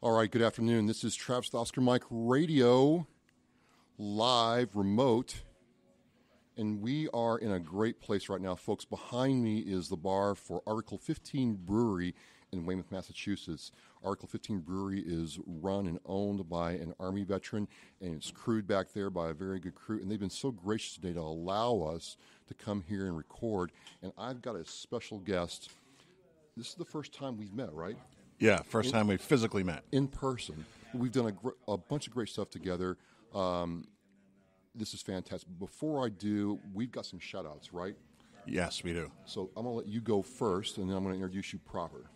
All right, good afternoon. This is Travis Oscar Mike Radio, live, remote, and we are in a great place right now. Folks, behind me is the bar for Article 15 Brewery in Weymouth, Massachusetts. Article 15 Brewery is run and owned by an Army veteran, and it's crewed back there by a very good crew, and they've been so gracious today to allow us to come here and record, and I've got a special guest. This is the first time we've met, right? Yeah, first time we physically met. In person. We've done a bunch of great stuff together. This is fantastic. Before I do, we've got some shout-outs, right? Yes, we do. So I'm going to let you go first, and then I'm going to introduce you proper.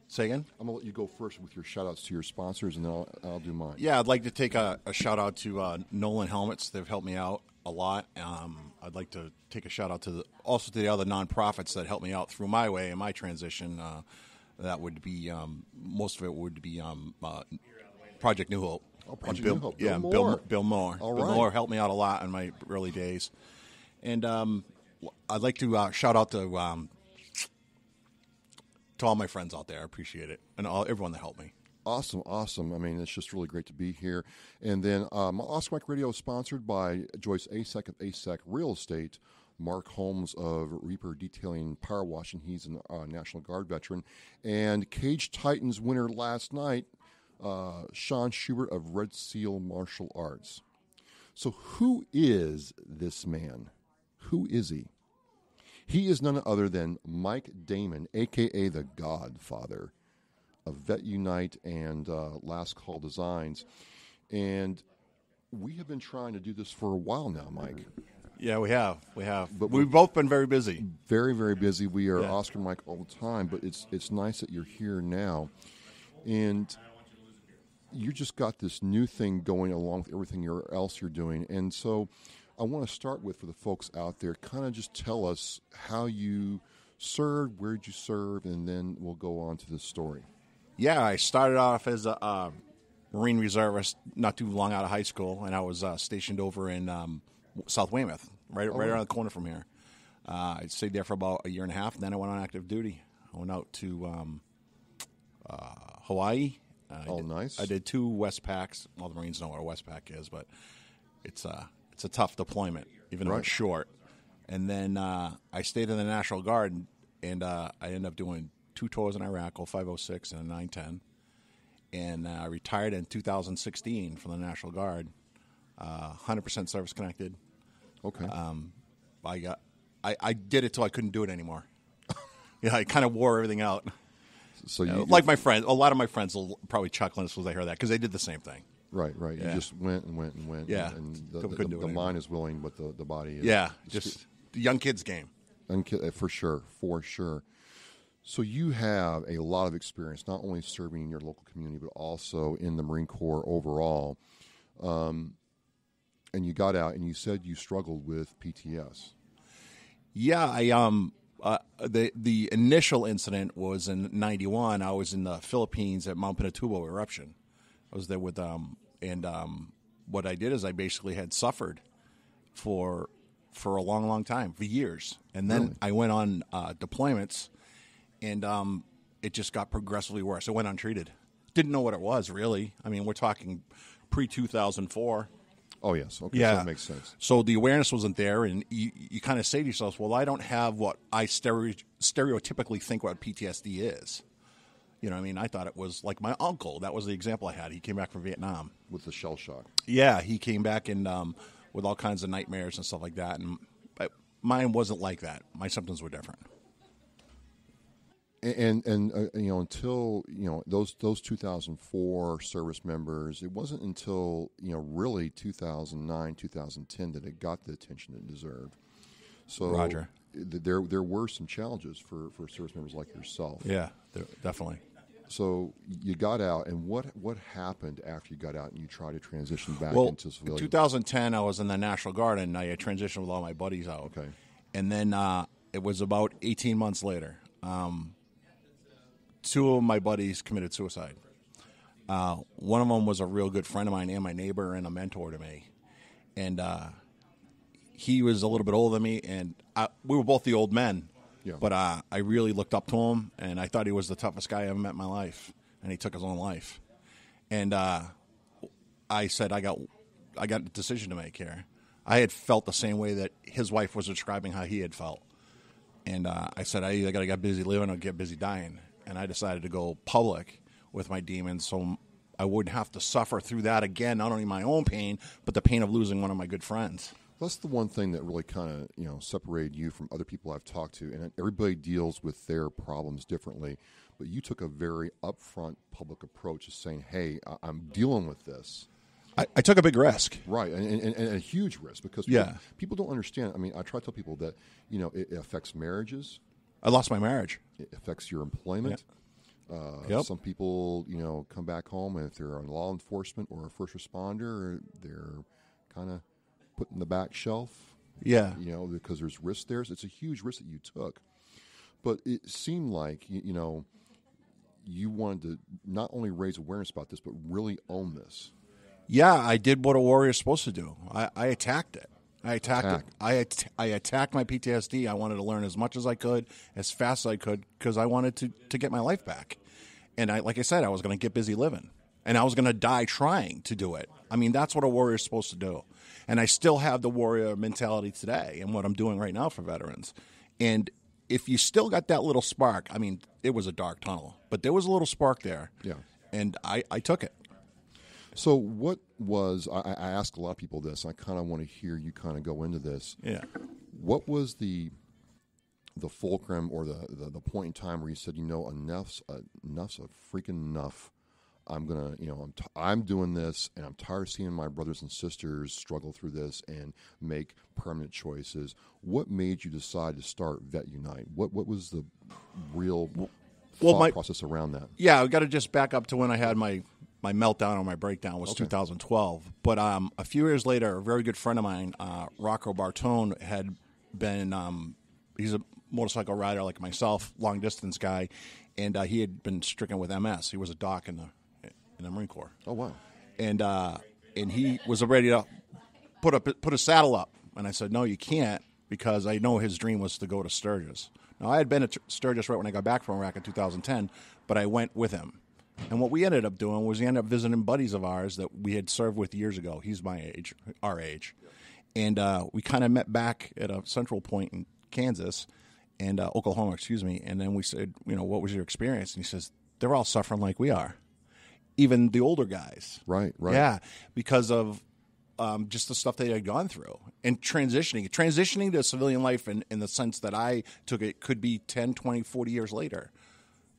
Say again? I'm going to let you go first with your shout-outs to your sponsors, and then I'll do mine. Yeah, I'd like to take a shout-out to Nolan Helmets. They've helped me out a lot. I'd like to take a shout-out to the other nonprofits that helped me out through my way and my transition. That would be, most of it would be Project New Hope. Oh, Project New Hope. Yeah, Bill Moore. Bill Moore. All Bill right. Moore helped me out a lot in my early days. And I'd like to shout out to all my friends out there. I appreciate it. And everyone that helped me. Awesome. I mean, it's just really great to be here. And then Oscar Mike Radio is sponsored by Joyce Asek of Asek Real Estate, Mark Holmes of Reaper Detailing Power Washing. He's a National Guard veteran. And Cage Titans winner last night, Sean Schubert of Red Seal Martial Arts. So who is this man? Who is he? He is none other than Mike Damon, a.k.a. the Godfather of Vet Unite and Last Call Designs. And we have been trying to do this for a while now, Mike. Yeah, we have. But we've both been very busy. Very, very busy. We are Oscar and Mike all the time, but it's nice that you're here now. And you just got this new thing going along with everything else you're doing. And so I want to start with, for the folks out there, kind of just tell us how you served, where did you serve, and then we'll go on to the story. Yeah, I started off as a Marine reservist not too long out of high school, and I was stationed over in South Weymouth, right around the corner from here. I stayed there for about a year and a half, and then I went on active duty. I went out to Hawaii. Nice. I did 2 Westpacks. Well, the Marines know what a Westpac is, but it's a tough deployment, even though it's short. And then I stayed in the National Guard, and I ended up doing 2 tours in Iraq, a 506 and a 910. And I retired in 2016 from the National Guard. 100% service connected. Okay. I did it till I couldn't do it anymore. Yeah, I kind of wore everything out. So like my friends, a lot of my friends will probably chuckle as they hear that because they did the same thing. Right. Yeah. You just went and went and went. Yeah. And Couldn't do it the anymore. mind is willing, but the body is. Yeah, just the young kids game. For sure. So you have a lot of experience, not only serving in your local community, but also in the Marine Corps overall. And you got out, and you said you struggled with PTS. Yeah, the initial incident was in '91. I was in the Philippines at Mount Pinatubo eruption. I was there with and what I did is I basically had suffered for a long, long time, for years, and then I went on deployments, and it just got progressively worse. I went untreated. Didn't know what it was really. I mean, we're talking pre-2004. Oh, yes. Okay, Yeah. so that makes sense. So the awareness wasn't there, and you kind of say to yourself, well, I don't have what I stereotypically think what PTSD is. You know what I mean? I thought it was like my uncle. That was the example I had. He came back from Vietnam. With the shell shock. Yeah, he came back and with all kinds of nightmares and stuff like that, and mine wasn't like that. My symptoms were different. And until those 2004 service members, it wasn't until really 2009, 2010 that it got the attention it deserved. So Roger. There were some challenges for service members like yourself. Yeah, definitely. So you got out, and what happened after you got out and you tried to transition back into civilian? In 2010, I was in the National Guard, and I transitioned with all my buddies out. Okay. And then it was about 18 months later. 2 of my buddies committed suicide. One of them was a real good friend of mine and my neighbor and a mentor to me. And he was a little bit older than me, and we were both the old men. Yeah. But I really looked up to him, and I thought he was the toughest guy I ever met in my life, and he took his own life. And I said, I got a decision to make here. I had felt the same way that his wife was describing how he had felt. And I said, I either got to get busy living or get busy dying. And I decided to go public with my demons so I wouldn't have to suffer through that again, not only my own pain, but the pain of losing one of my good friends. That's the one thing that really kind of, separated you from other people I've talked to. And everybody deals with their problems differently. But you took a very upfront public approach of saying, hey, I'm dealing with this. I took a big risk. Right, and a huge risk because people don't understand. I mean, I try to tell people that, it affects marriages. I lost my marriage. It affects your employment. Some people, come back home, and if they're in law enforcement or a first responder, they're kind of put in the back shelf. Yeah. Because there's risk there. So it's a huge risk that you took. But it seemed like, you wanted to not only raise awareness about this, but really own this. Yeah, I did what a warrior is supposed to do. I attacked it. I attacked it. I attacked my PTSD. I wanted to learn as much as I could, as fast as I could, because I wanted to get my life back. And like I said, I was going to get busy living. And I was going to die trying to do it. I mean, that's what a warrior is supposed to do. And I still have the warrior mentality today and what I'm doing right now for veterans. And if you still got that little spark, I mean, it was a dark tunnel, but there was a little spark there. Yeah. And I took it. So what was, I ask a lot of people this, I kind of want to hear you kind of go into this. Yeah. What was the fulcrum or the point in time where you said, enough's a freaking enough. I'm going to, I'm doing this, and I'm tired of seeing my brothers and sisters struggle through this and make permanent choices. What made you decide to start Vet Unite? What was the real thought process around that? Yeah, I've got to just back up to when I had my meltdown or my breakdown was 2012. But a few years later, a very good friend of mine, Rocco Bartone, had been, he's a motorcycle rider like myself, long-distance guy, and he had been stricken with MS. He was a doc in the Marine Corps. Oh, wow. And he was ready to put a saddle up. And I said, no, you can't, because I know his dream was to go to Sturgis. Now, I had been at Sturgis right when I got back from Iraq in 2010, but I went with him. And what we ended up doing was we ended up visiting buddies of ours that we had served with years ago. He's our age. And we kind of met back at a central point in Kansas, and Oklahoma, and then we said, what was your experience? And he says, they're all suffering like we are, even the older guys. Right. Yeah, because of just the stuff they had gone through. And transitioning to civilian life in the sense that I took it could be 10, 20, 40 years later.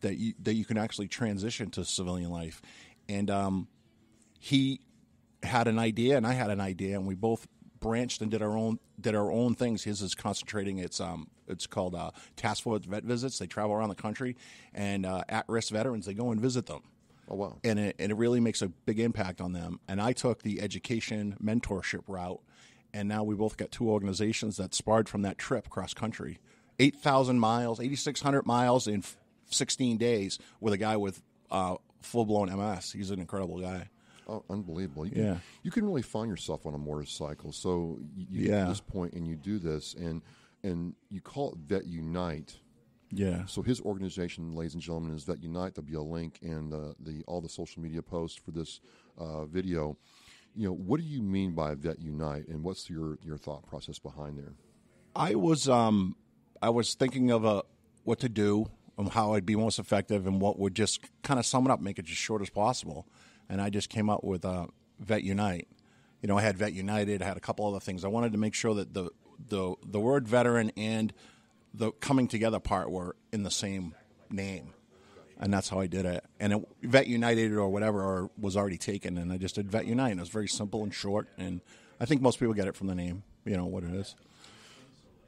That you can actually transition to civilian life. And he had an idea, and I had an idea, and we both branched and did our own things. His is concentrating. It's called Task Force Vet Visits. They travel around the country, and at-risk veterans, they go and visit them. Oh, wow. And it really makes a big impact on them. And I took the education mentorship route, and now we both got two organizations that sparred from that trip cross country. 8,000 miles, 8,600 miles in 16 days with a guy with full-blown MS. He's an incredible guy. Oh, unbelievable. You can really find yourself on a motorcycle. So you get to this point and you do this, and you call it Vet Unite. Yeah. So his organization, ladies and gentlemen, is Vet Unite. There'll be a link in all the social media posts for this video. What do you mean by Vet Unite, and what's your thought process behind there? I was thinking of what to do, how I'd be most effective, and what would just kind of sum it up, make it just short as possible. And I just came up with Vet Unite. I had Vet United. I had a couple other things. I wanted to make sure that the word veteran and the coming together part were in the same name. And that's how I did it. And Vet United or whatever was already taken, and I just did Vet Unite. And it was very simple and short, and I think most people get it from the name, what it is.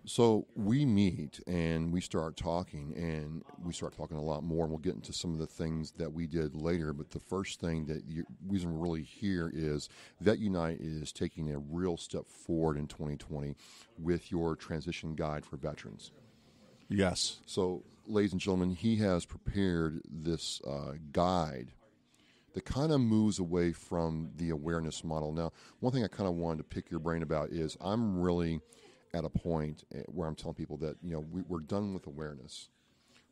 So we meet and we start talking, and we start talking a lot more, and we'll get into some of the things that we did later. But the first thing reason we're really here is Vet Unite is taking a real step forward in 2020 with your transition guide for veterans. Yes. So, ladies and gentlemen, he has prepared this guide that kind of moves away from the awareness model. Now, one thing I kind of wanted to pick your brain about is I'm really at a point where I'm telling people that, we're done with awareness.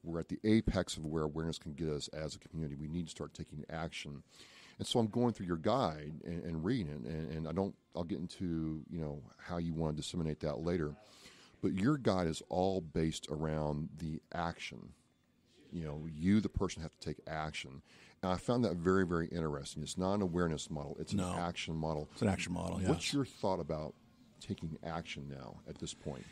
We're at the apex of where awareness can get us as a community. We need to start taking action. And so I'm going through your guide and reading it, and I'll get into, how you want to disseminate that later. But your guide is all based around the action. You, the person, have to take action. And I found that very, very interesting. It's not an awareness model. It's an action model. It's an action model, yes. What's your thought about taking action now at this point?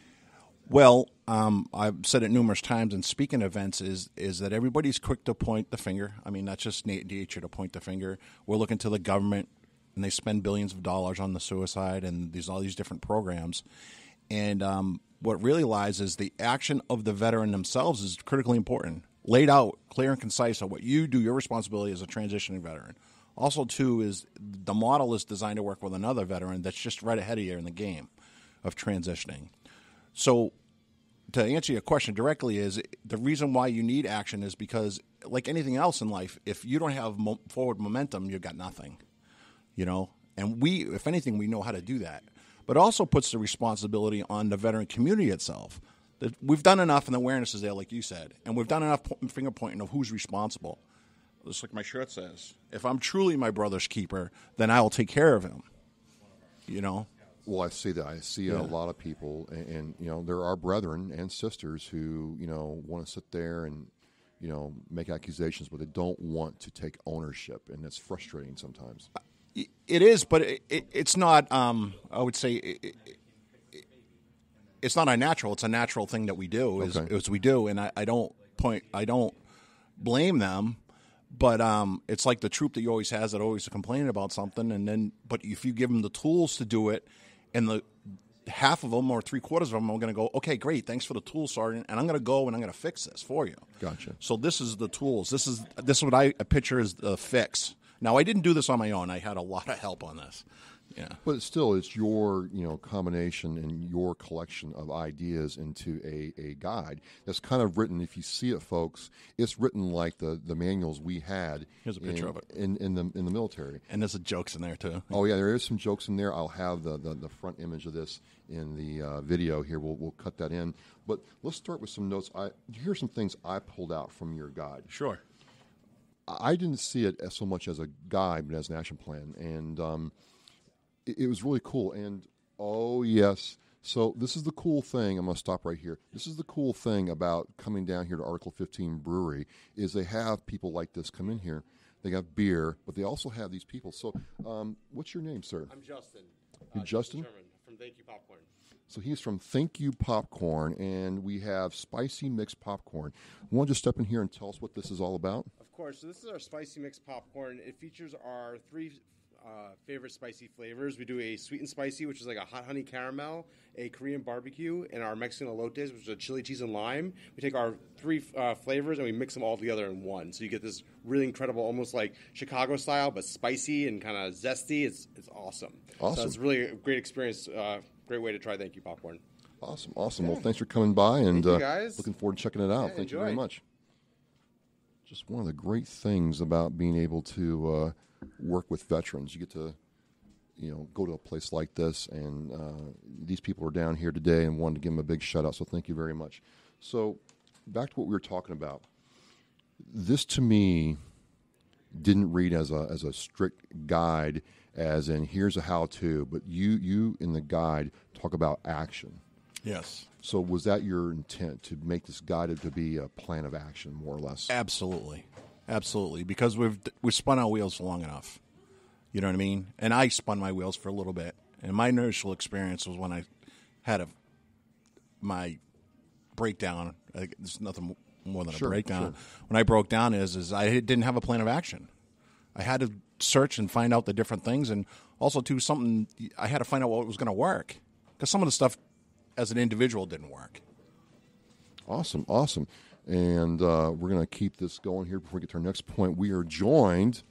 Well, I've said it numerous times in speaking events is that everybody's quick to point the finger. I mean, that's just nature to point the finger. We're looking to the government, and they spend billions of dollars on the suicide and all these different programs. And what really lies is the action of the veteran themselves is critically important. Laid out, clear and concise on what you do, your responsibility as a transitioning veteran. Also, too, is the model is designed to work with another veteran that's just right ahead of you in the game of transitioning. So, to answer your question directly, is the reason why you need action is because, like anything else in life, if you don't have forward momentum, you've got nothing. And if anything, we know how to do that. But it also puts the responsibility on the veteran community itself. That we've done enough, and the awareness is there, like you said, and we've done enough finger pointing of who's responsible. Just like my shirt says, if I'm truly my brother's keeper, then I will take care of him. Well, I see that. I see a lot of people, and there are brethren and sisters who want to sit there and make accusations, but they don't want to take ownership, and it's frustrating sometimes. It is, but it's not. I would say it's not unnatural. It's a natural thing that we do. Is we do, and I don't blame them. But it's like the troop that you always has that always complaining about something, but if you give them the tools to do it, and the half of them or 3/4 of them are going to go, okay, great, thanks for the tools, Sergeant, and I'm going to go and I'm going to fix this for you. Gotcha. So this is the tools. This is what I picture as the fix. Now, I didn't do this on my own. I had a lot of help on this. Yeah. But it's your combination and your collection of ideas into a guide that's kind of written. If you see it, folks, it's written like the manuals we had. Here's a picture of it in the military. And there's jokes in there too. Oh yeah, there is some jokes in there. I'll have the front image of this in the video here. We'll cut that in. But let's start with some notes. Here's some things I pulled out from your guide. Sure. I didn't see it as so much as a guide, but as an action plan, and it was really cool. And oh yes, so this is the cool thing. I'm going to stop right here. This is the cool thing about coming down here to Article 15 Brewery is they have people like this come in here. They got beer, but they also have these people. So, what's your name, sir? I'm Justin. You're Justin? Sherman from Thank You Popcorn. So he's from Thank You Popcorn, and we have spicy mixed popcorn. Want to just step in here and tell us what this is all about? Of course. So this is our spicy mixed popcorn. It features our 3 favorite spicy flavors. We do a sweet and spicy, which is like a hot honey caramel, a Korean barbecue, and our Mexican elotes, which is a chili cheese and lime. We take our 3 flavors and we mix them all together in one. So you get this really incredible, almost like Chicago style, but spicy and kind of zesty. It's awesome. So it's really a great experience. Great way to try Thank You Popcorn. Awesome. Yeah. Well, thanks for coming by, and thank you guys. Looking forward to checking it out. Thank you very much. Just one of the great things about being able to work with veterans. You get to, go to a place like this, and these people are down here today and wanted to give them a big shout out. So thank you very much. So back to what we were talking about. This to me didn't read as a strict guide, as in here's a how-to, but you in the guide talk about action. Yes. So was that your intent, to make this guide to be a plan of action, more or less? Absolutely. Because we've spun our wheels long enough. You know what I mean? And I spun my wheels for a little bit. And my initial experience was when I had my breakdown. There's nothing more than a breakdown. Sure. When I broke down is I didn't have a plan of action. I had to search and find out the different things, and also too I had to find out what was going to work, because some of the stuff as an individual didn't work. Awesome. And we're going to keep this going here before we get to our next point. We are joined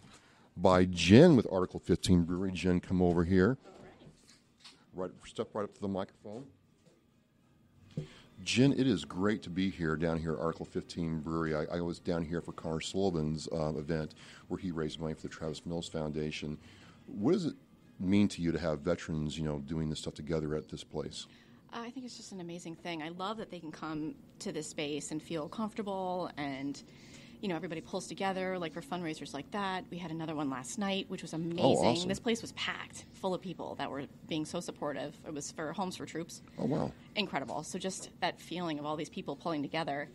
by Jen with Article 15 Brewery. Jen, come over here. Step right up to the microphone. Jen, it is great to be here down here at Article 15 Brewery. I was down here for Connor Sullivan's event where he raised money for the Travis Mills Foundation. What does it mean to you to have veterans, doing this stuff together at this place? I think it's just an amazing thing. I love that they can come to this space and feel comfortable and, everybody pulls together, like for fundraisers like that. We had another one last night, which was amazing. Oh, awesome. This place was packed, full of people that were being so supportive. It was for Homes for Troops. Oh, wow. Incredible. So just that feeling of all these people pulling together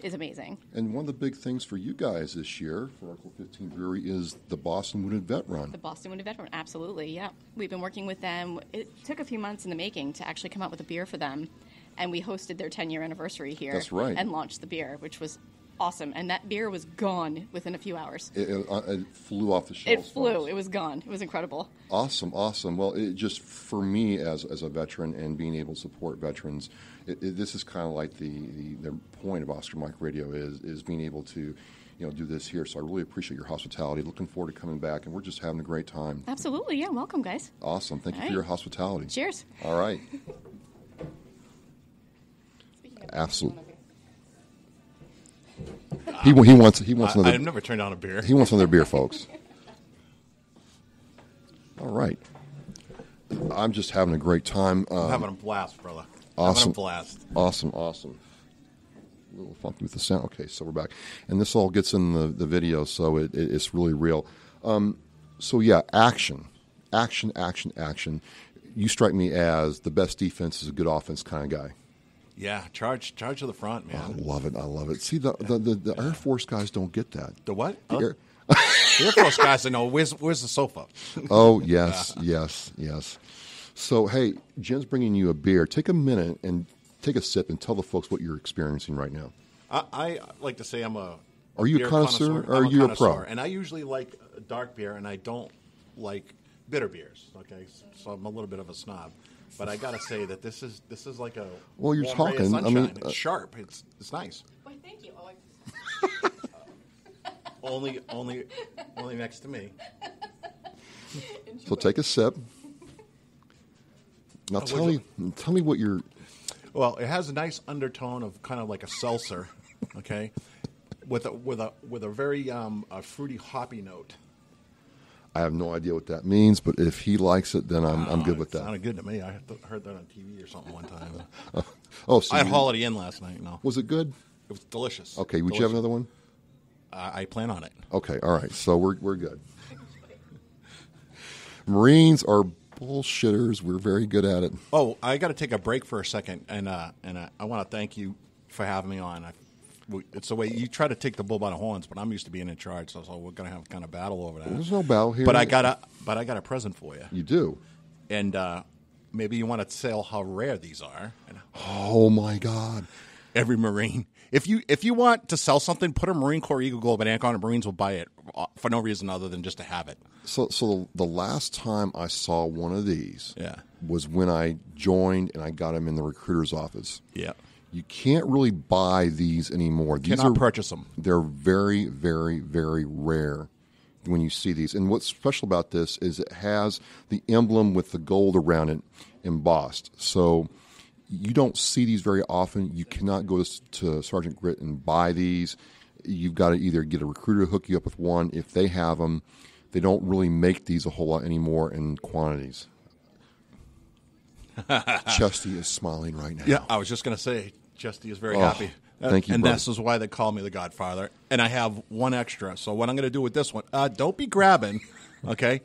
is amazing. And one of the big things for you guys this year for Article 15 Brewery is the Boston Wounded Vet Run. The Boston Wounded Vet Run, absolutely, yeah. We've been working with them. It took a few months in the making to actually come up with a beer for them, and we hosted their 10-year anniversary here. That's right. And launched the beer, which was awesome. And that beer was gone within a few hours. It flew off the shelves. It flew. It was gone. It was incredible. Awesome. Well, it just for me as a veteran and being able to support veterans, this is kind of like the point of Oscar Mike Radio is being able to do this here. So I really appreciate your hospitality. Looking forward to coming back, and we're just having a great time. Absolutely. Yeah. Welcome, guys. Awesome. Thank you All for right. your hospitality. Cheers. All right. Absolutely. He wants another. I've never turned down a beer. He wants another beer, folks. All right. I'm just having a great time. I'm having a blast, brother. Awesome. Having a blast. Awesome. A little funky with the sound. Okay, so we're back. And this all gets in the video, so it's really real. So, yeah, action. You strike me as the best defense is a good offense kind of guy. Yeah, charge to the front, man. I love it. See, the Air Force guys don't get that. The what? The Air- The Air Force guys, I know. Where's the sofa? Oh, yes. So, hey, Jen's bringing you a beer. Take a minute and take a sip and tell the folks what you're experiencing right now. I like to say I'm a Are you a beer connoisseur or I'm are you a pro? connoisseur, and I usually like dark beer, and I don't like bitter beers. Okay, so I'm a little bit of a snob. But I gotta say that this is like a Well, you're warm ray of talking, I sunshine. mean, It's sharp. It's nice. Why, thank you. Only next to me. So take a sip. Now tell me what you're. Well, it has a nice undertone of kind of like a seltzer, okay, with a very a fruity hoppy note. I have no idea what that means, but if he likes it, then I'm good with It that. sounded good to me. I heard that on TV or something one time. Oh, so I had Holiday Inn last night. No, was it good? it was delicious. Okay, would you have another one? I plan on it. Okay, all right. So we're good. Marines are bullshitters. We're very good at it. Oh, I got to take a break for a second, and I want to thank you for having me on. It's the way you try to take the bull by the horns, but I'm used to being in charge, so we're going to have kind of battle over that. There's no battle here. But I got a present for you, You do. and maybe you want to tell how rare these are. And Oh my God. every Marine, if you want to sell something, put a Marine Corps Eagle Gold bank on, and Marines will buy it for no reason other than just to have it. So the last time I saw one of these Yeah. was when I joined and I got them in the recruiter's office. Yeah, You can't really buy these anymore. These cannot purchase them. They're very, very, very rare when you see these. And what's special about this is it has the emblem with the gold around it embossed. So you don't see these very often. You cannot go to Sergeant Grit and buy these. You've got to either get a recruiter to hook you up with one if they have them. They don't really make these a whole lot anymore in quantities. Chesty is smiling right now. Yeah, I was just going to say, Chesty is very happy. Thank you, And brother. this is why they call me the Godfather. And I have one extra. So what I'm going to do with this one, don't be grabbing, okay?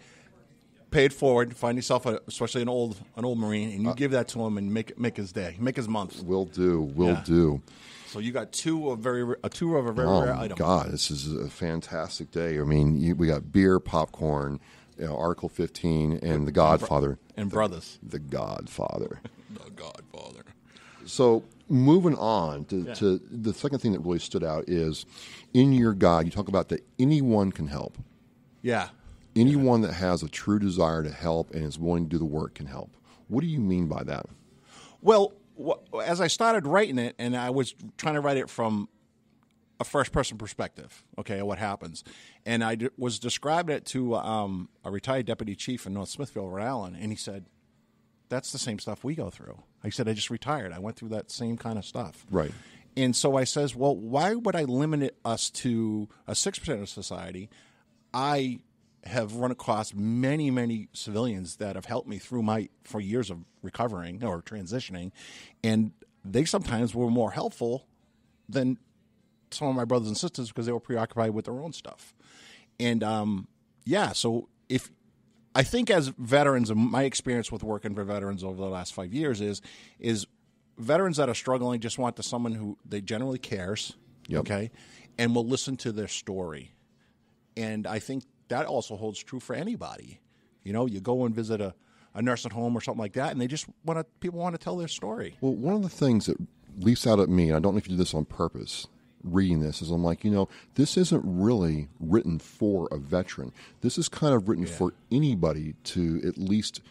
Pay it forward. Find yourself, especially an old Marine, and you give that to him and make his day, make his month. Will do. Yeah. Do. So you got two of a very rare Oh, my item. God, this is a fantastic day. I mean, we got beer, popcorn, Article 15, and The Godfather. And brothers. The Godfather. The Godfather. So moving on to the second thing that really stood out is in your guide, you talk about that anyone can help. Yeah. Anyone that has a true desire to help and is willing to do the work can help. What do you mean by that? Well, as I started writing it, and I was trying to write it from a first-person perspective, okay, what happens. And I was describing it to a retired deputy chief in North Smithfield, Rhode Island, and he said, that's the same stuff we go through. I said, I just retired. I went through that same kind of stuff. Right. And so I says, well, why would I limit us to a 6% of society? I have run across many, many civilians that have helped me for years of recovering or transitioning, and they sometimes were more helpful than some of my brothers and sisters because they were preoccupied with their own stuff. And, so if I think as veterans, and my experience with working for veterans over the last 5 years is veterans that are struggling just want someone who they generally cares, okay, and will listen to their story. And I think that also holds true for anybody. You know, you go and visit a nursing home or something like that, and they just people want to tell their story. Well, one of the things that leaps out at me, and I don't know if you did this on purpose, reading this, is I'm like, this isn't really written for a veteran. This is kind of written for anybody to at least,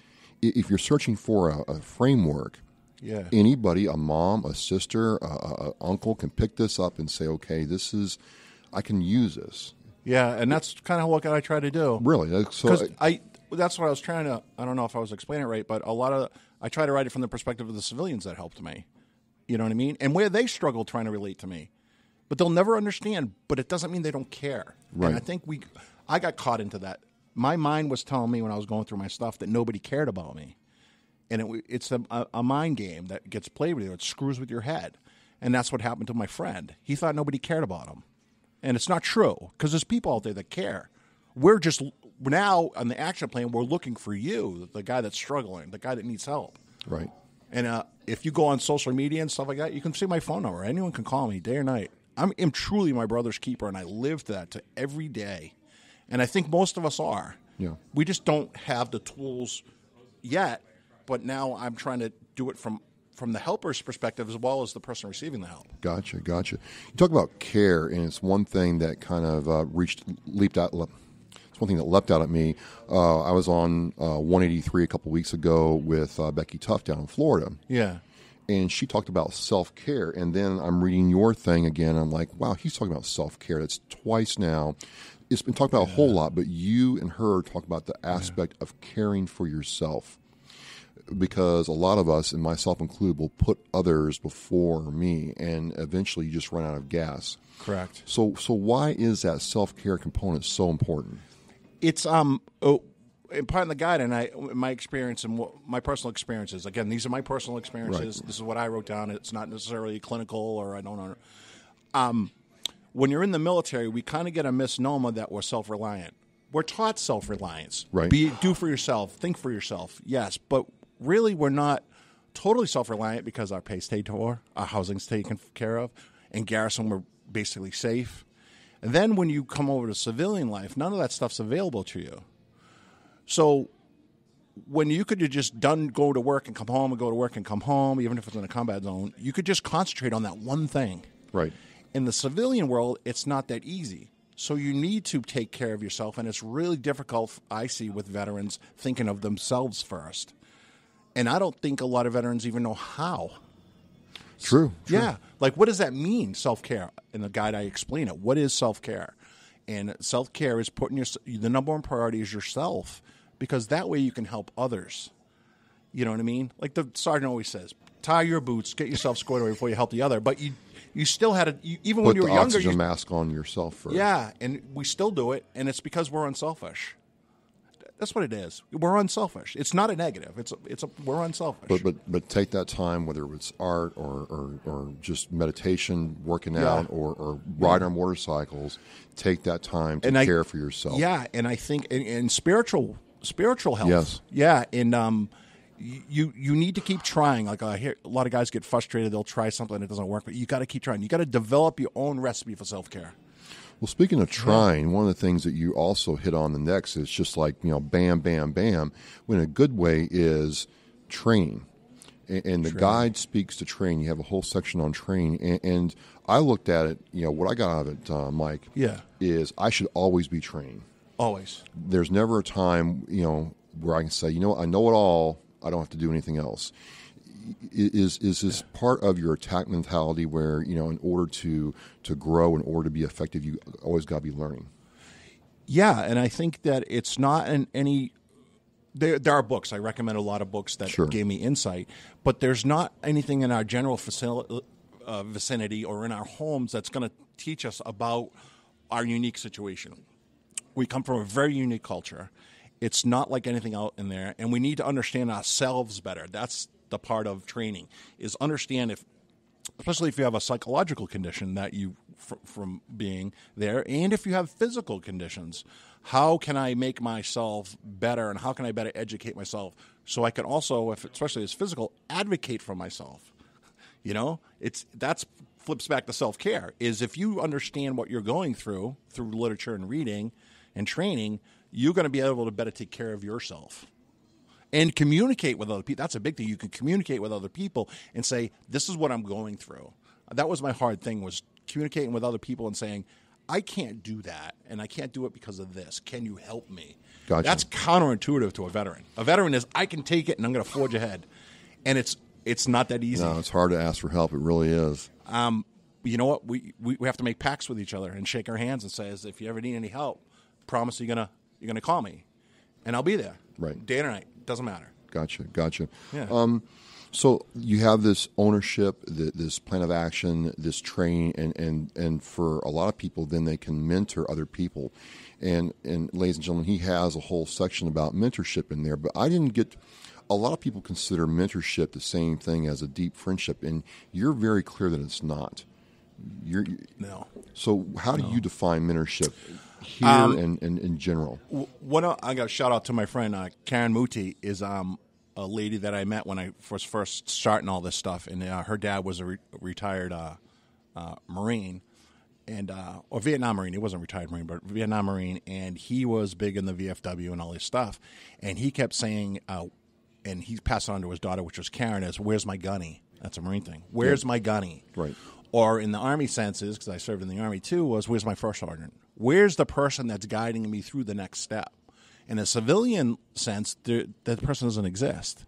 if you're searching for a framework, anybody, a mom, a sister, a uncle can pick this up and say, okay, I can use this. Yeah, and that's kind of what I try to do. Really? Because that's what I was trying to, I don't know if I was explaining it right, but I try to write it from the perspective of the civilians that helped me. You know what I mean? And where they struggle trying to relate to me. But they'll never understand, but it doesn't mean they don't care. Right. And I think I got caught into that. My mind was telling me when I was going through my stuff that nobody cared about me. And it's a mind game that gets played with you. It screws with your head. And that's what happened to my friend. He thought nobody cared about him. And it's not true, because there's people out there that care. We're just, now on the action plan, we're looking for you, the guy that's struggling, the guy that needs help. Right. And if you go on social media and stuff like that, you can see my phone number. Anyone can call me day or night. I'm truly my brother's keeper, and I live that to every day. And I think most of us are. Yeah. We just don't have the tools yet, but now I'm trying to do it from the helper's perspective as well as the person receiving the help. Gotcha. You talk about care, and it's one thing that kind of leaped out. It's one thing that leapt out at me. I was on 183 a couple weeks ago with Becky Tuff down in Florida. Yeah. And she talked about self-care. And then I'm reading your thing again. And I'm like, wow, he's talking about self-care. That's twice now. It's been talked about a whole lot, but you and her talk about the aspect of caring for yourself. Because a lot of us, and myself included, will put others before me, and eventually you just run out of gas. Correct. So why is that self-care component so important? It's in part of the guide, and my experience and my personal experiences. Again, these are my personal experiences. Right. This is what I wrote down. It's not necessarily clinical, or I don't know. When you're in the military, we kind of get a misnomer that we're self-reliant. We're taught self-reliance. Right. Do for yourself, think for yourself. Yes, but really, we're not totally self-reliant because our pay's paid for, our housing's taken care of, and garrison, we're basically safe. And then when you come over to civilian life, none of that stuff's available to you. So when you could have just go to work and come home and go to work and come home, even if it's in a combat zone, you could just concentrate on that one thing. Right. In the civilian world, it's not that easy. So you need to take care of yourself, and it's really difficult, I see, with veterans thinking of themselves first. And I don't think a lot of veterans even know how. True. Yeah. Like, what does that mean, self-care? In the guide, I explain it. What is self-care? And self-care is putting the number one priority is yourself, because that way you can help others. You know what I mean? Like the sergeant always says, tie your boots, get yourself squared away before you help the other. But you still had to, even when you were younger. Put the oxygen mask on yourself first. Yeah, and we still do it, and it's because we're unselfish. That's what it is. We're unselfish. It's not a negative. We're unselfish. But take that time, whether it's art or just meditation, working out, or riding on motorcycles. Take that time to care for yourself. Yeah, and I think in spiritual health. Yes. Yeah, and you need to keep trying. Like I hear a lot of guys get frustrated. They'll try something that doesn't work, but you got to keep trying. You got to develop your own recipe for self-care. Well, speaking of trying, one of the things that you also hit on the next is just like, bam, bam, bam, when a good way is training. And the guide speaks to training. You have a whole section on training. And I looked at it, what I got out of it, Mike, is I should always be trained. Always. There's never a time, where I can say, I know it all. I don't have to do anything else. Is this part of your attack mentality where, in order to grow, in order to be effective, you always got to be learning? Yeah, and I think that it's not there are books. I recommend a lot of books that gave me insight, but there's not anything in our general vicinity or in our homes that's going to teach us about our unique situation. We come from a very unique culture. It's not like anything out in there, and we need to understand ourselves better. That's the part of training, is understand especially if you have a psychological condition that you from being there. And if you have physical conditions, how can I make myself better, and how can I better educate myself so I can also, especially as physical, advocate for myself? That's flips back to self-care, is if you understand what you're going through literature and reading and training, you're going to be able to better take care of yourself and communicate with other people. That's a big thing. You can communicate with other people and say, this is what I'm going through. That was my hard thing, was communicating with other people and saying, I can't do that, and I can't do it because of this. Can you help me? Gotcha. That's counterintuitive to a veteran. A veteran is, I can take it and I'm going to forge ahead. And it's not that easy. No, it's hard to ask for help. It really is. You know what? We have to make pacts with each other and shake our hands and say, if you ever need any help, promise you're gonna call me, and I'll be there. Right. Day or night, doesn't matter. Gotcha. Yeah. So you have this ownership, this plan of action, this training, and for a lot of people, then they can mentor other people. And ladies and gentlemen, he has a whole section about mentorship in there, but I didn't get. A lot of people consider mentorship the same thing as a deep friendship, and you're very clear that it's not. No. So how do you define mentorship here and in general? I got a shout out to my friend Karen Muti, is a lady that I met when I was first starting all this stuff, and her dad was a retired Marine, and or Vietnam Marine. He wasn't a retired Marine, but Vietnam Marine, and he was big in the VFW and all this stuff, and he kept saying, and he passed it on to his daughter, which was Karen, as, where's my gunny? That's a Marine thing. Where's my gunny? Right. Or in the Army senses, because I served in the Army too, was, where's my first sergeant? Where's the person that's guiding me through the next step? In a civilian sense, that person doesn't exist.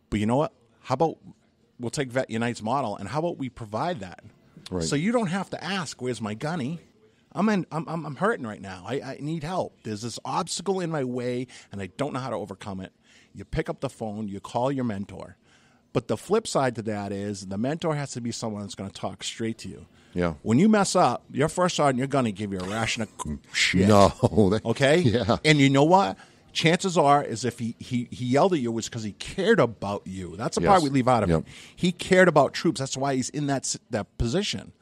But you know what? How about we'll take Vet Unite's model, and how about we provide that? Right. So you don't have to ask, where's my gunny? I'm hurting right now. I need help. There's this obstacle in my way, and I don't know how to overcome it. You pick up the phone, you call your mentor. But the flip side to that is the mentor has to be someone that's going to talk straight to you. Yeah. When you mess up, your first sergeant, you're going to give you a ration of shit. No. Okay? Yeah. And you know what? Chances are, is if he yelled at you, it was because he cared about you. That's the part we leave out of it. He cared about troops. That's why he's in that position.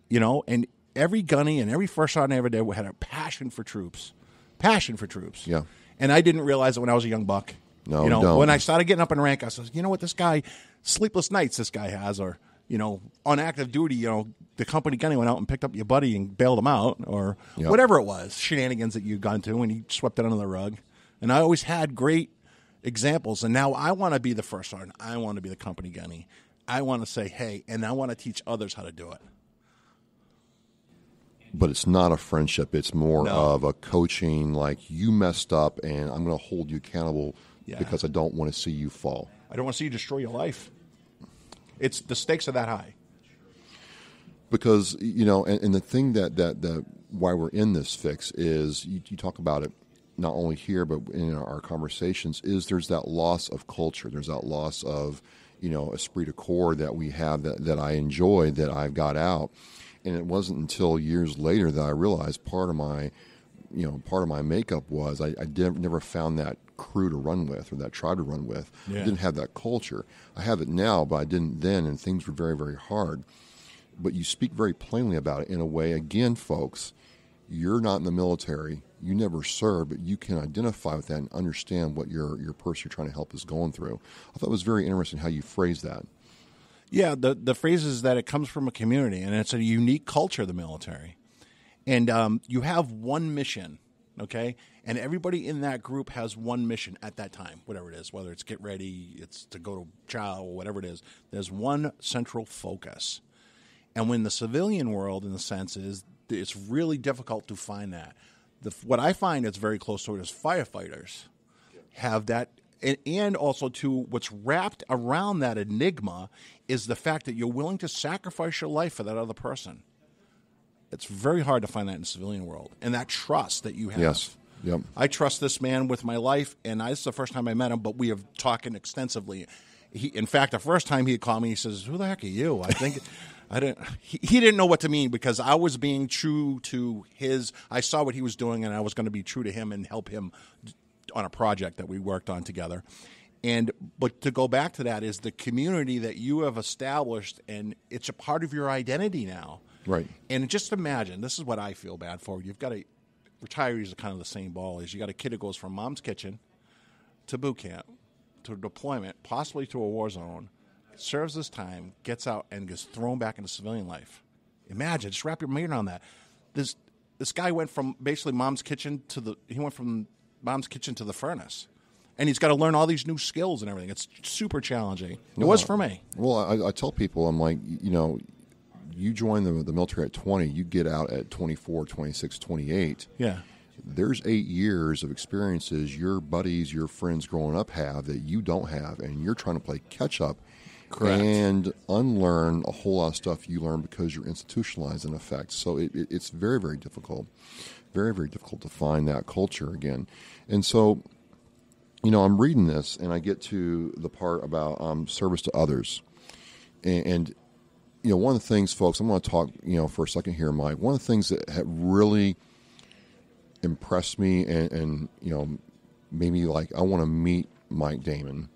And every gunny and every first sergeant I ever did had a passion for troops. Yeah. And I didn't realize it when I was a young buck. No, don't. When I started getting up in rank, I said, you know what, this guy, sleepless nights this guy has, or, on active duty, the company gunny went out and picked up your buddy and bailed him out, or whatever it was, shenanigans that you'd gone to, and he swept it under the rug. And I always had great examples, and now I want to be the first sergeant. I want to be the company gunny. I want to say, hey, and I want to teach others how to do it. But it's not a friendship. It's more of a coaching, like you messed up and I'm going to hold you accountable because I don't want to see you fall. I don't want to see you destroy your life. It's the stakes are that high. Because, and the thing that why we're in this fix is you talk about it not only here but in our conversations, is there's that loss of culture. There's that loss of, esprit de corps that we have that I enjoy, that I've got out. And it wasn't until years later that I realized part of my makeup was I never found that crew to run with or that tribe to run with. Yeah. I didn't have that culture. I have it now, but I didn't then, and things were very, very hard. But you speak very plainly about it in a way. Again, folks, you're not in the military. You never served, but you can identify with that and understand what your person you're trying to help is going through. I thought it was very interesting how you phrased that. Yeah, the phrase is that it comes from a community, and it's a unique culture, the military. And you have one mission, okay? And everybody in that group has one mission at that time, whatever it is, whether it's get ready, it's to go to chow, whatever it is. There's one central focus. And when the civilian world, in the sense, is it's really difficult to find that. What I find that's very close to it is firefighters have that. And also, too, what's wrapped around that enigma is the fact that you're willing to sacrifice your life for that other person. It's very hard to find that in the civilian world. And that trust that you have. Yes. Yep. I trust this man with my life, and this is the first time I met him, but we have talking extensively. In fact, the first time he had called me, he says, who the heck are you? I think... He didn't know what to mean because I was being true to I saw what he was doing, and I was going to be true to him and help him on a project that we worked on together. But to go back to that is the community that you have established, and it's a part of your identity now. Right. And just imagine, this is what I feel bad for. You've got retirees are kind of the same ball. You got a kid that goes from mom's kitchen to boot camp to deployment, possibly to a war zone, serves his time, gets out, and gets thrown back into civilian life. Imagine, just wrap your mind around that. This guy went from basically mom's kitchen to the furnace. And he's got to learn all these new skills and everything. It's super challenging. It was for me. Well, I tell people, I'm like, you join the military at 20, you get out at 24, 26, 28. Yeah. There's 8 years of experiences your buddies, your friends growing up have that you don't have, and you're trying to play catch up. Correct. And unlearn a whole lot of stuff you learn because you're institutionalized in effect. So it's very, very difficult. Very, very difficult to find that culture again. And so, I'm reading this, and I get to the part about service to others. And one of the things, folks, I'm going to talk, for a second here, Mike. One of the things that have really impressed me and made me like, I want to meet Mike Damon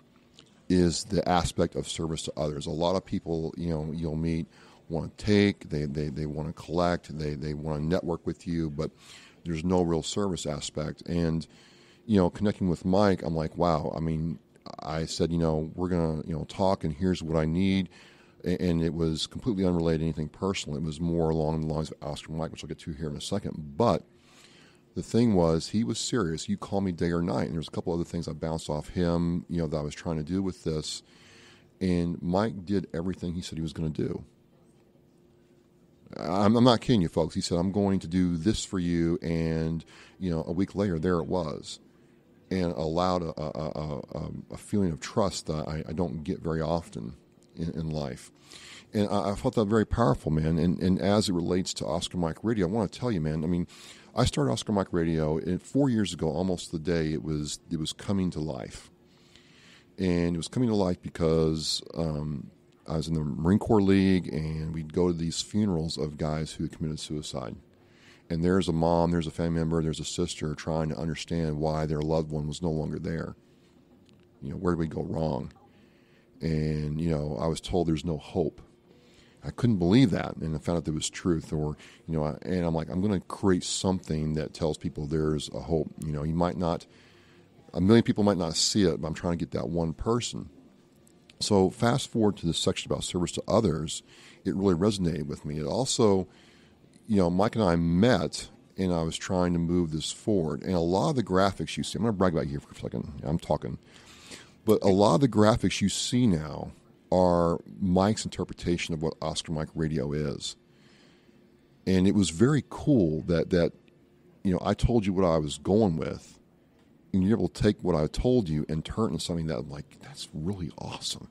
is the aspect of service to others. A lot of people, you'll meet want to take, they want to collect, they want to network with you, but there's no real service aspect. And, connecting with Mike, I'm like, wow. I mean, I said, we're going to, talk, and here's what I need. And it was completely unrelated to anything personal. It was more along the lines of Oscar Mike, which I'll get to here in a second. But the thing was, he was serious. You call me day or night. And there's a couple other things I bounced off him, that I was trying to do with this. And Mike did everything he said he was going to do. I'm not kidding you, folks. He said, I'm going to do this for you. And, a week later, there it was. And allowed a feeling of trust that I don't get very often in life. And I felt that very powerful, man. And as it relates to Oscar Mike Radio, I want to tell you, man, I mean, I started Oscar Mike Radio, and 4 years ago, almost the day, it was coming to life. And it was coming to life because I was in the Marine Corps League, and we'd go to these funerals of guys who had committed suicide. And there's a mom, there's a family member, there's a sister trying to understand why their loved one was no longer there. Where did we go wrong? And, I was told there's no hope. I couldn't believe that, and I found out there was truth. Or, and I'm like, I'm going to create something that tells people there's a hope. You might not, a million people might not see it, but I'm trying to get that one person. So fast forward to this section about service to others, it really resonated with me. It also, Mike and I met, and I was trying to move this forward. And a lot of the graphics you see, I'm going to brag about you here for a second. I'm talking. But a lot of the graphics you see now are Mike's interpretation of what Oscar Mike Radio is. And it was very cool that I told you what I was going with, and you're able to take what I told you and turn it into something that I'm like, that's really awesome.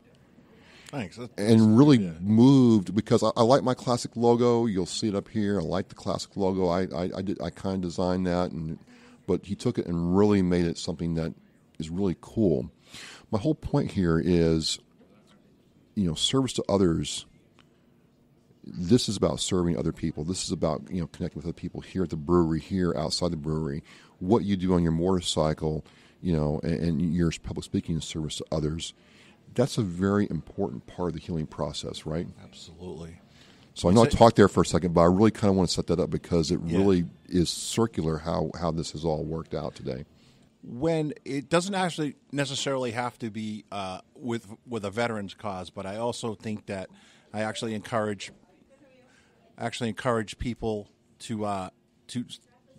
Thanks. And really moved, because I like my classic logo. You'll see it up here. I like the classic logo. I kind of designed that, but he took it and really made it something that is really cool. My whole point here is, service to others. This is about serving other people. This is about, connecting with other people here at the brewery, here outside the brewery. What you do on your motorcycle, and your public speaking service to others. That's a very important part of the healing process, right? Absolutely. So I know I talked there for a second, but I really kind of want to set that up because it really is circular how this has all worked out today. When it doesn't actually necessarily have to be with a veterans cause, but I also think that I actually encourage people to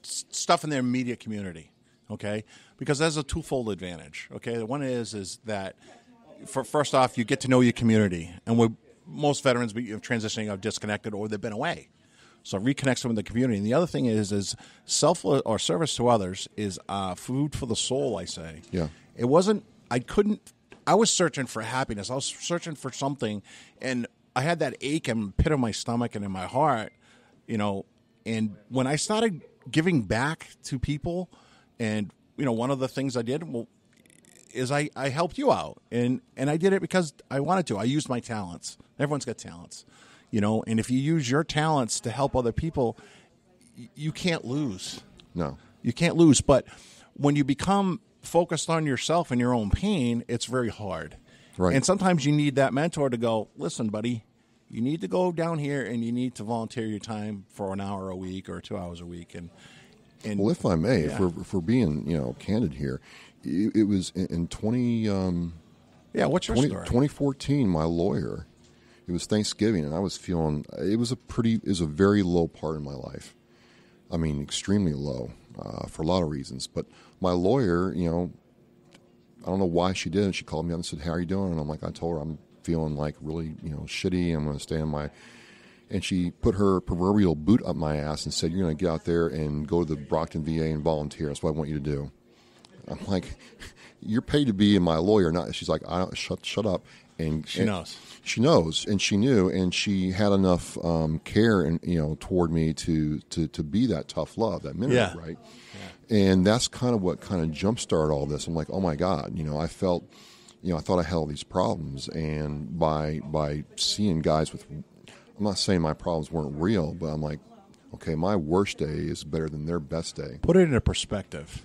stuff in their immediate community, okay? Because there's a twofold advantage, okay? The one is that first off, you get to know your community, and most veterans transitioning are disconnected or they've been away. So reconnect them with the community. And the other thing is self or service to others is food for the soul, I say. Yeah. It wasn't, I was searching for happiness. I was searching for something, and I had that ache in the pit of my stomach and in my heart, and when I started giving back to people, and, one of the things I did, is I helped you out, and I did it because I wanted to. I used my talents. Everyone's got talents. And if you use your talents to help other people, you can't lose. No. You can't lose. But when you become focused on yourself and your own pain, it's very hard. Right. And sometimes you need that mentor to go, listen, buddy, you need to go down here and you need to volunteer your time for an hour a week or 2 hours a week. And well, if I may, Yeah. if we're being candid here, it was in 20. What's your story? 2014, my lawyer. It was Thanksgiving, and I was feeling it was a very low part in my life. I mean, extremely low for a lot of reasons. But my lawyer, I don't know why she did it. She called me up and said, "How are you doing?" And I'm like, I told her I'm feeling like really, shitty. I'm going to stay in my. And she put her proverbial boot up my ass and said, "You're going to get out there and go to the Brockton VA and volunteer. That's what I want you to do." I'm like, "You're paid to be my lawyer, not." She's like, "Shut up." And She knows. She knows, and she knew, and she had enough care and toward me to be that tough love, that minute, right? Yeah. And that's kind of what kind of jump-started all this. I'm like, oh my God, I felt, I thought I had all these problems, and by seeing guys with, I'm not saying my problems weren't real, but I'm like, okay, my worst day is better than their best day. Put it into perspective.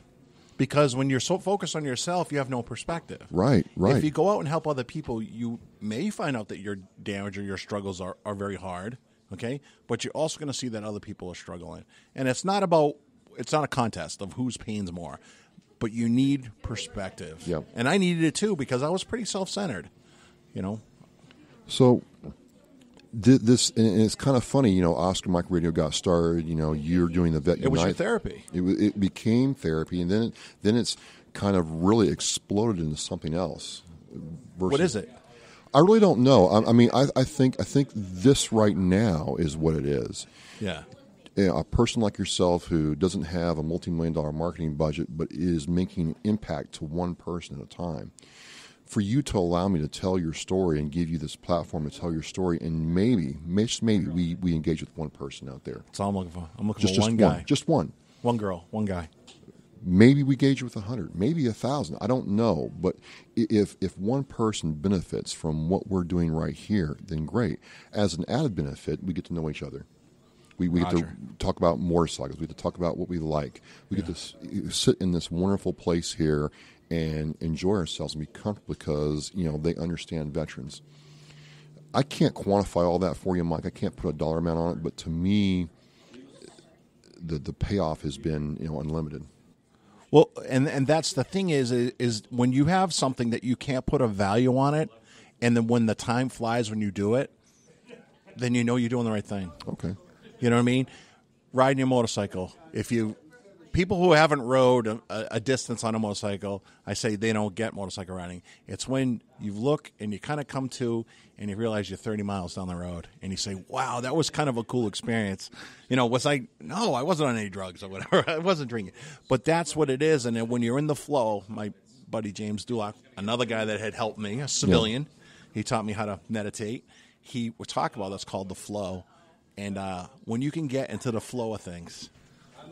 Because when you're so focused on yourself, you have no perspective. Right. If you go out and help other people, you may find out that your damage or your struggles are very hard, okay? But you're also going to see that other people are struggling. And it's not a contest of whose pain's more, but you need perspective. Yep. And I needed it too because I was pretty self-centered, So this, and it's kind of funny, Oscar Mike Radio got started, you're doing the Vet Unite. It was your therapy. It became therapy, and then it's kind of really exploded into something else. What is it? I really don't know. I think this right now is what it is. Yeah. A person like yourself who doesn't have a multi-million-dollar marketing budget but is making impact to one person at a time. For you to allow me to tell your story and give you this platform to tell your story, and maybe we engage with one person out there. That's all I'm looking for. I'm looking for one guy. Just one. One girl, one guy. Maybe we engage with 100, maybe 1,000. I don't know. But if one person benefits from what we're doing right here, then great. As an added benefit, we get to know each other. We get to talk about motorcycles. We get to talk about what we like. We get to sit in this wonderful place here and enjoy ourselves and be comfortable because, they understand veterans. I can't quantify all that for you, Mike. I can't put a dollar amount on it, but to me, the payoff has been, unlimited. Well, and that's the thing is when you have something that you can't put a value on it, and then when the time flies when you do it, then you're doing the right thing. Okay. You know what I mean? Riding your motorcycle. People who haven't rode a distance on a motorcycle, I say they don't get motorcycle riding. It's when you look and you kind of come to and you realize you're 30 miles down the road and you say, wow, that was kind of a cool experience. Was I? No, I wasn't on any drugs or whatever. I wasn't drinking. But that's what it is. And then when you're in the flow, my buddy James Dulock, another guy that had helped me, a civilian, he taught me how to meditate. He would talk about that's called the flow. And when you can get into the flow of things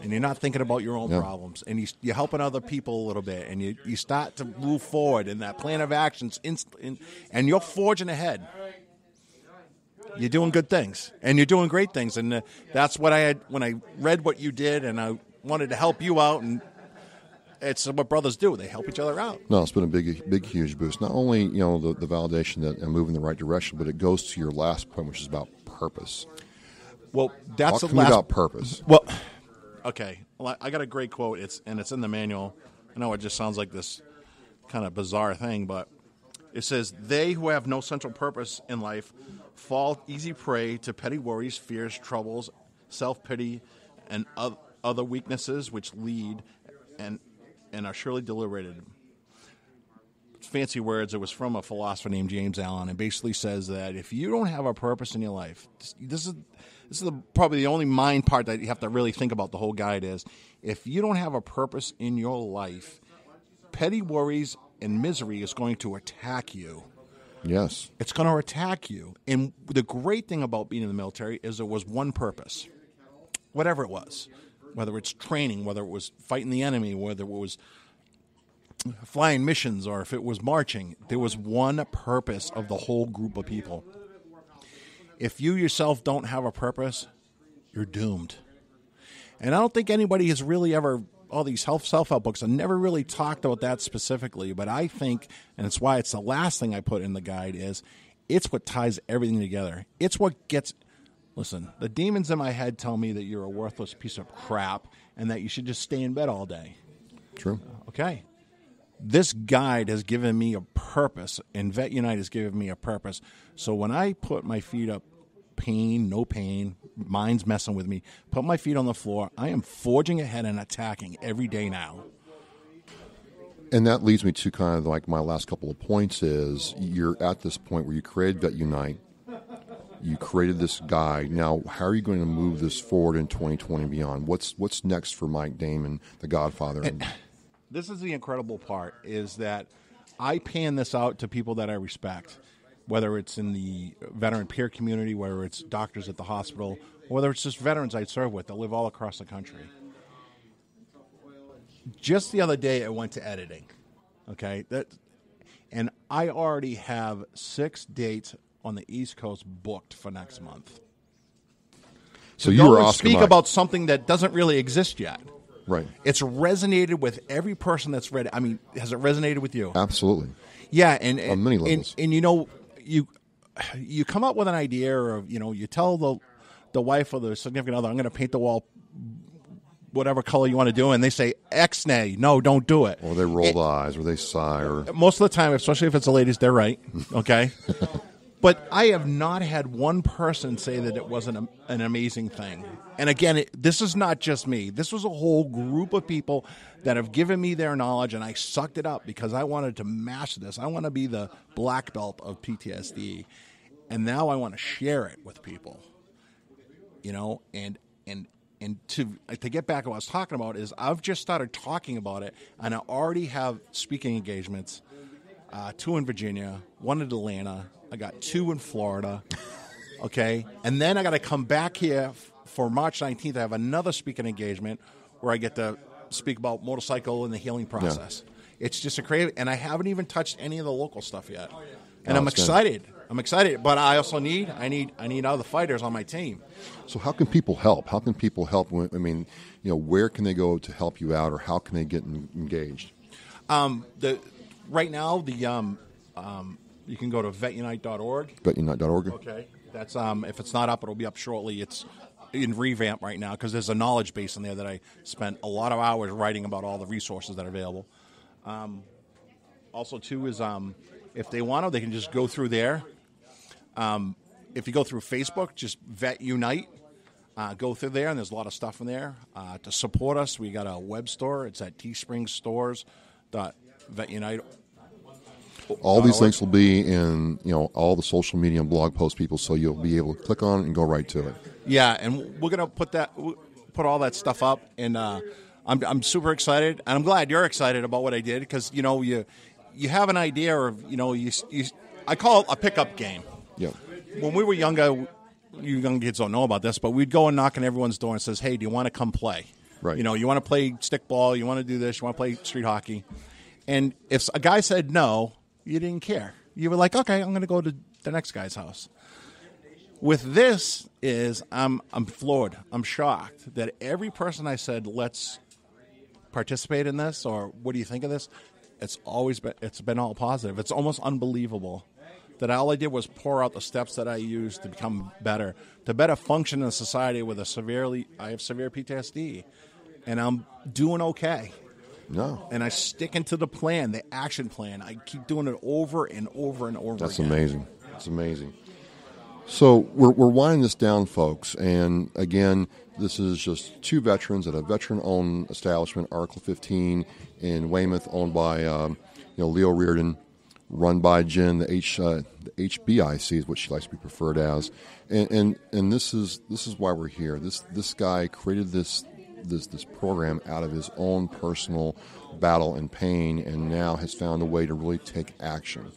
and you're not thinking about your own problems and you're helping other people a little bit and you start to move forward in that plan of actions and you're forging ahead, you're doing good things and you're doing great things. And that's what I had when I read what you did and I wanted to help you out. And it's what brothers do. They help each other out. No, it's been a big, huge boost. Not only, the validation that I'm moving in the right direction, but it goes to your last point, which is about purpose. Well, that's Talk to me about purpose. Well, okay. Well, I got a great quote. It's in the manual. I know it just sounds like this kind of bizarre thing, but it says, "They who have no central purpose in life fall easy prey to petty worries, fears, troubles, self-pity, and other weaknesses which lead and are surely deliberated." Fancy words. It was from a philosopher named James Allen, and basically says that if you don't have a purpose in your life, this is probably the only mind part that you have to really think about the whole guide is, if you don't have a purpose in your life, petty worries and misery is going to attack you. Yes. It's going to attack you. And the great thing about being in the military is there was one purpose, whatever it was, whether it's training, whether it was fighting the enemy, whether it was flying missions, or if it was marching, there was one purpose of the whole group of people. If you yourself don't have a purpose, you're doomed. And I don't think anybody has really ever, all these self-help books have never really talked about that specifically, but I think, and it's why it's the last thing I put in the guide, is It's what ties everything together. It's what gets. Listen, the demons in my head tell me that you're a worthless piece of crap and that you should just stay in bed all day. True. Okay. This guide has given me a purpose, and Vet Unite has given me a purpose. So when I put my feet up, pain, no pain, mind's messing with me, put my feet on the floor, I am forging ahead and attacking every day now. And that leads me to kind of like my last couple of points is you're at this point where you created Vet Unite. You created this guide. Now, how are you going to move this forward in 2020 and beyond? What's next for Mike Damon, the Godfather? This is the incredible part, is that I pan this out to people that I respect, whether it's in the veteran peer community, whether it's doctors at the hospital, or whether it's just veterans I serve with that live all across the country. Just the other day, I went to editing, okay? And I already have 6 dates on the East Coast booked for next month. So you were asking speak about something that doesn't really exist yet. Right. It's resonated with every person that's read it. I mean, has it resonated with you? Absolutely. Yeah, and on many levels. And you know, you come up with an idea, or you tell the wife or the significant other, I'm going to paint the wall whatever color you want to do, and they say X-nay, no, don't do it. Or they roll the eyes, or they sigh, or most of the time, especially if it's the ladies, they're right. Okay. But I have not had one person say that it wasn't an amazing thing. And again, this is not just me. This was a whole group of people that have given me their knowledge, and I sucked it up because I wanted to master this. I want to be the black belt of PTSD. And now I want to share it with people. And to get back to what I was talking about is I've just started talking about it, and I already have speaking engagements, 2 in Virginia, 1 in Atlanta. I got 2 in Florida, okay? And then I got to come back here for March 19th. I have another speaking engagement where I get to speak about motorcycle and the healing process. Yeah. It's just a crazy, and I haven't even touched any of the local stuff yet. And I'm excited. I'm excited, but I also need other fighters on my team. So how can people help? How can people help? I mean, where can they go to help you out, or how can they get engaged? Right now, you can go to vetunite.org. Vetunite.org. Okay. That's if it's not up, it'll be up shortly. It's in revamp right now because there's a knowledge base in there that I spent a lot of hours writing about all the resources that are available. Also, too, is if they want to, they can just go through there. If you go through Facebook, just Vet Unite. Go through there, and there's a lot of stuff in there. To support us, we got a web store. It's at teespringstores.vetunite.org. All these links will be in all the social media and blog post people, so you'll be able to click on it and go right to it. Yeah, and we're gonna put all that stuff up, and I'm super excited, and I'm glad you're excited about what I did because you have an idea of I call it a pickup game. Yeah. When we were younger, you young kids don't know about this, but we'd go and knock on everyone's door and says, "Hey, do you want to come play? Right. You want to play stickball? You want to do this? You want to play street hockey?" And if a guy said no, you didn't care. You were like, okay, I'm going to go to the next guy's house. With this I'm floored. I'm shocked that every person I said, let's participate in this, or what do you think of this? It's been all positive. It's almost unbelievable that all I did was pour out the steps that I used to become better, to better function in society with I have severe PTSD, and I'm doing okay. No. And I stick into the plan, the action plan. I keep doing it over and over and over That's again. amazing. That's amazing. So we're winding this down, folks. And again, this is just 2 veterans at a veteran-owned establishment, Article 15 in Weymouth, owned by Leo Reardon, run by Jen, the HBIC is what she likes to be preferred as. And this is why we're here. This guy created this program out of his own personal battle and pain, and now has found a way to really take action.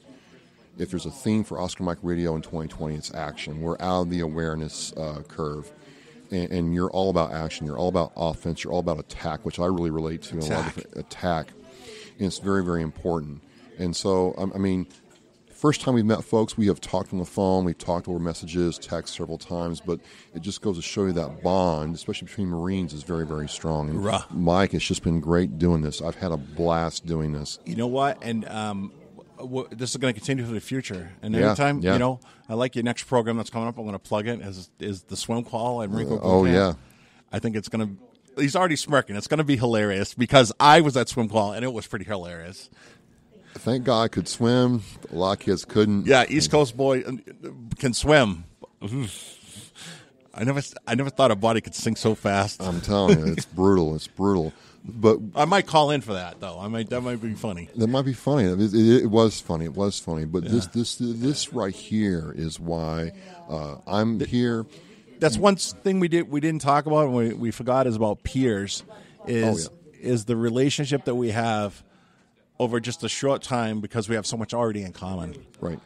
If there's a theme for Oscar Mike Radio in 2020, it's action. We're out of the awareness curve, and you're all about action. You're all about offense. You're all about attack, which I really relate to. Attack. And it's very, very important. And so, I mean, first time we've met folks, we have talked on the phone, we've talked over messages, text several times, but it just goes to show you that bond, especially between Marines, is very, very strong. And Mike, it's just been great doing this. I've had a blast doing this. You know what? And this is going to continue for the future. And Yeah, anytime, yeah. you know, I like your next program that's coming up. I'm going to plug it is the swim call and Rico. Oh, Boot Camp. yeah. I think it's going to. He's already smirking. It's going to be hilarious because I was at swim call and it was pretty hilarious. Thank God I could swim. A lot of kids couldn't. Yeah, East Coast boy can swim. I never thought a body could sink so fast. I'm telling you, it's brutal. It's brutal. But I might call in for that though. That might be funny. that might be funny. It was funny. It was funny. But this right here is why I'm here. That's one thing we didn't talk about and we forgot is about peers. Is the relationship that we have over just a short time because we have so much already in common. Right.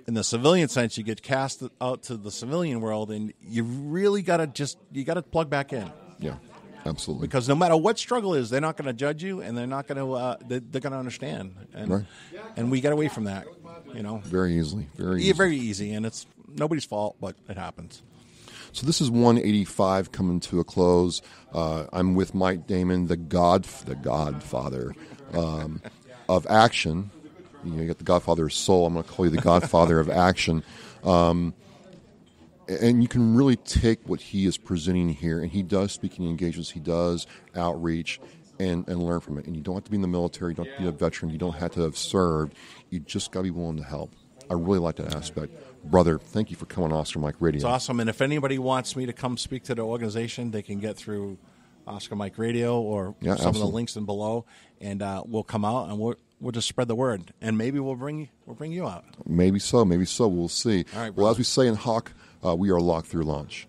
In the civilian sense, you get cast out to the civilian world, and you really got to plug back in. Yeah, absolutely. Because no matter what struggle is, they're not going to judge you, and they're not going to they're going to understand. And Right. and we get away from that, you know, Very easily. very easy, and it's nobody's fault, but it happens. So this is 185 coming to a close. I'm with Mike Damon, the Godfather of action. You got the Godfather of soul. I'm going to call you the Godfather of action. And you can really take what he is presenting here, and he does speaking engagements, he does outreach, and learn from it. And you don't have to be in the military, you don't have to be a veteran, you don't have to have served. You just got to be willing to help. I really like that aspect. Brother, thank you for coming on Oscar Mike Radio. It's awesome, and if anybody wants me to come speak to the organization, they can get through Oscar Mike Radio or some absolutely. of the links in below, and we'll come out and we'll just spread the word, and maybe we'll bring you out. Maybe so. We'll see. All right, well, as we say in Hawk, we are locked through launch.